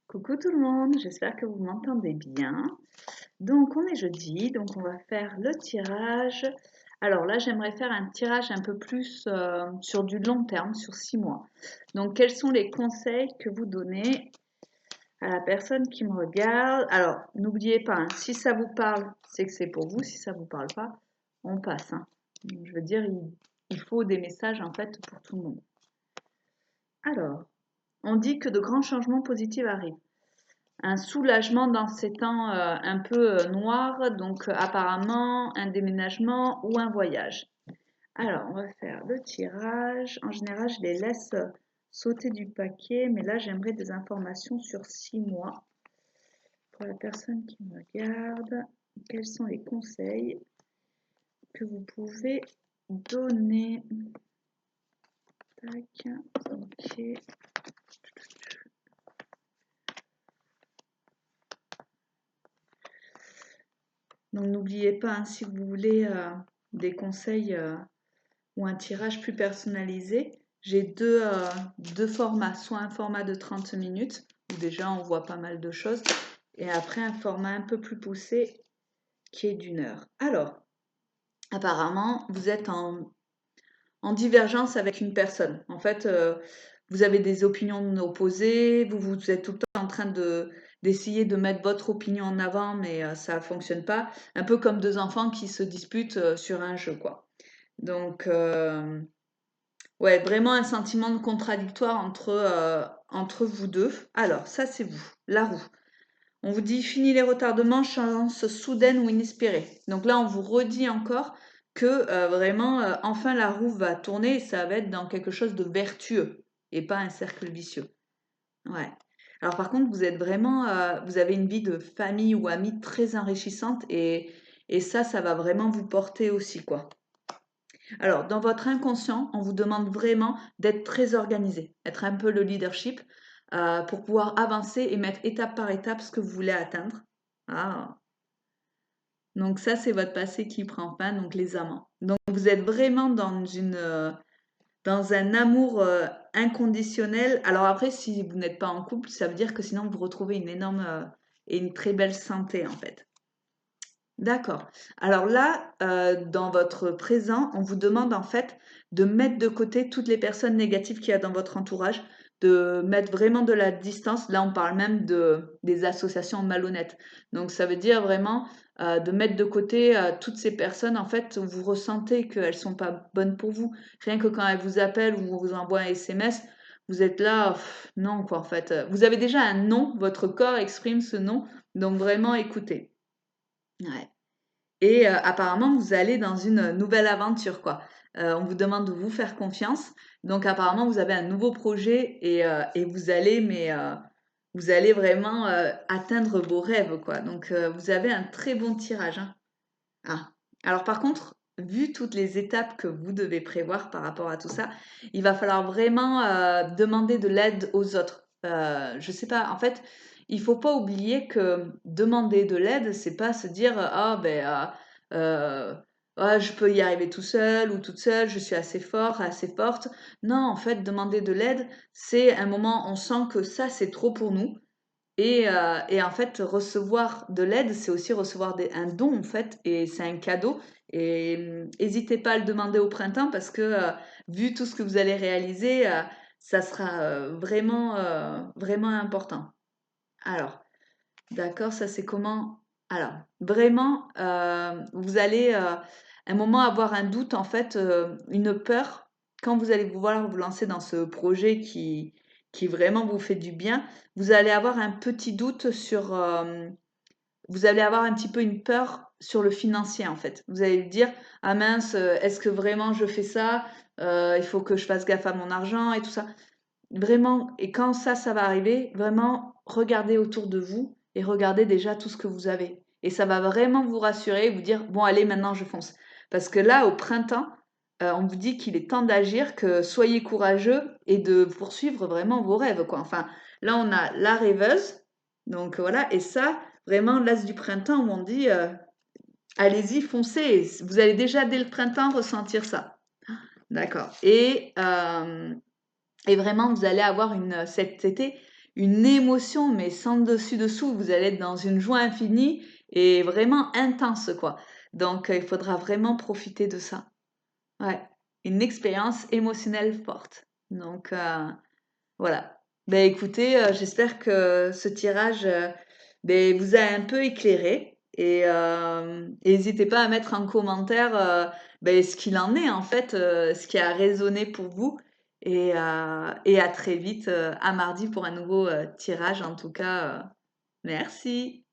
Coucou tout le monde, j'espère que vous m'entendez bien. Donc on est jeudi, donc on va faire le tirage. Alors là, j'aimerais faire un tirage un peu plus sur du long terme, sur 6 mois. Donc quels sont les conseils que vous donnez à la personne qui me regarde? Alors n'oubliez pas, hein, si ça vous parle, c'est que c'est pour vous. Si ça vous parle pas, on passe, hein. Donc, je veux dire, il faut des messages en fait pour tout le monde. Alors, on dit que de grands changements positifs arrivent. Un soulagement dans ces temps un peu noirs, donc apparemment un déménagement ou un voyage. Alors, on va faire le tirage. En général, je les laisse sauter du paquet, mais là, j'aimerais des informations sur 6 mois. Pour la personne qui me regarde, quels sont les conseils que vous pouvez donner? Tac, ok. Donc n'oubliez pas, hein, si vous voulez des conseils ou un tirage plus personnalisé, j'ai deux formats, soit un format de 30 minutes, où déjà on voit pas mal de choses, et après un format un peu plus poussé qui est d'1 heure. Alors, apparemment, vous êtes en divergence avec une personne. En fait, vous avez des opinions opposées, vous êtes tout le temps en train d'essayer de mettre votre opinion en avant, mais ça ne fonctionne pas. Un peu comme deux enfants qui se disputent sur un jeu, quoi. Donc, ouais, vraiment un sentiment de contradictoire entre vous deux. Alors, ça, c'est vous, la roue. On vous dit fini les retardements, chance soudaine ou inespérée. Donc là, on vous redit encore que vraiment, enfin, la roue va tourner et ça va être dans quelque chose de vertueux et pas un cercle vicieux. Ouais. Alors par contre, vous êtes vraiment, vous avez une vie de famille ou amie très enrichissante et ça va vraiment vous porter aussi, quoi. Alors, dans votre inconscient, on vous demande vraiment d'être très organisé, être un peu le leadership pour pouvoir avancer et mettre étape par étape ce que vous voulez atteindre. Ah. Donc ça, c'est votre passé qui prend fin, donc les amants. Donc vous êtes vraiment dans un amour inconditionnel. Alors après, si vous n'êtes pas en couple, ça veut dire que sinon vous retrouvez une énorme et une très belle santé en fait. D'accord. Alors là, dans votre présent, on vous demande en fait de mettre de côté toutes les personnes négatives qu'il y a dans votre entourage, de mettre vraiment de la distance. Là, on parle même des associations malhonnêtes. Donc ça veut dire vraiment de mettre de côté toutes ces personnes en fait où vous ressentez qu'elles sont pas bonnes pour vous. Rien que quand elles vous appellent ou on vous envoie un SMS, vous êtes là, pff, non quoi en fait. Vous avez déjà un nom, votre corps exprime ce nom, donc vraiment écoutez. Ouais. Et apparemment, vous allez dans une nouvelle aventure, quoi. On vous demande de vous faire confiance. Donc apparemment, vous avez un nouveau projet et vous allez vraiment atteindre vos rêves, quoi. Donc vous avez un très bon tirage, hein. Ah. Alors par contre, vu toutes les étapes que vous devez prévoir par rapport à tout ça, il va falloir vraiment demander de l'aide aux autres. Je sais pas, en fait, il faut pas oublier que demander de l'aide, c'est pas se dire ah ben ah, je peux y arriver tout seul ou toute seule, je suis assez fort, assez forte. Non, en fait, demander de l'aide, c'est un moment, on sent que ça c'est trop pour nous. Et en fait, recevoir de l'aide, c'est aussi recevoir un don, en fait, et c'est un cadeau. Et n'hésitez pas à le demander au printemps parce que, vu tout ce que vous allez réaliser, ça sera vraiment important. Alors, d'accord, ça c'est comment? Alors, vraiment, vous allez un moment avoir un doute, en fait, une peur quand vous allez vouloir vous lancer dans ce projet qui vraiment vous fait du bien. Vous allez avoir un petit doute sur, vous allez avoir un petit peu une peur sur le financier, en fait. Vous allez vous dire: «Ah mince, est-ce que vraiment je fais ça? Il faut que je fasse gaffe à mon argent et tout ça». Vraiment, et quand ça va arriver, vraiment regardez autour de vous et regardez déjà tout ce que vous avez. Et ça va vraiment vous rassurer et vous dire: «Bon allez, maintenant je fonce». Parce que là, au printemps, on vous dit qu'il est temps d'agir, que soyez courageux et de poursuivre vraiment vos rêves, quoi. Enfin, là, on a la rêveuse, donc voilà, et ça, vraiment l'as du printemps où on dit, allez-y, foncez. Vous allez déjà dès le printemps ressentir ça. D'accord, et vraiment, vous allez avoir cet été une émotion, mais sans dessus-dessous. Vous allez être dans une joie infinie et vraiment intense, quoi. Donc, il faudra vraiment profiter de ça. Ouais, une expérience émotionnelle forte. Donc, voilà. Ben, écoutez, j'espère que ce tirage, ben, vous a un peu éclairé et n'hésitez pas à mettre en commentaire, ben, ce qu'il en est en fait, ce qui a résonné pour vous et à très vite, à mardi pour un nouveau, tirage en tout cas, merci.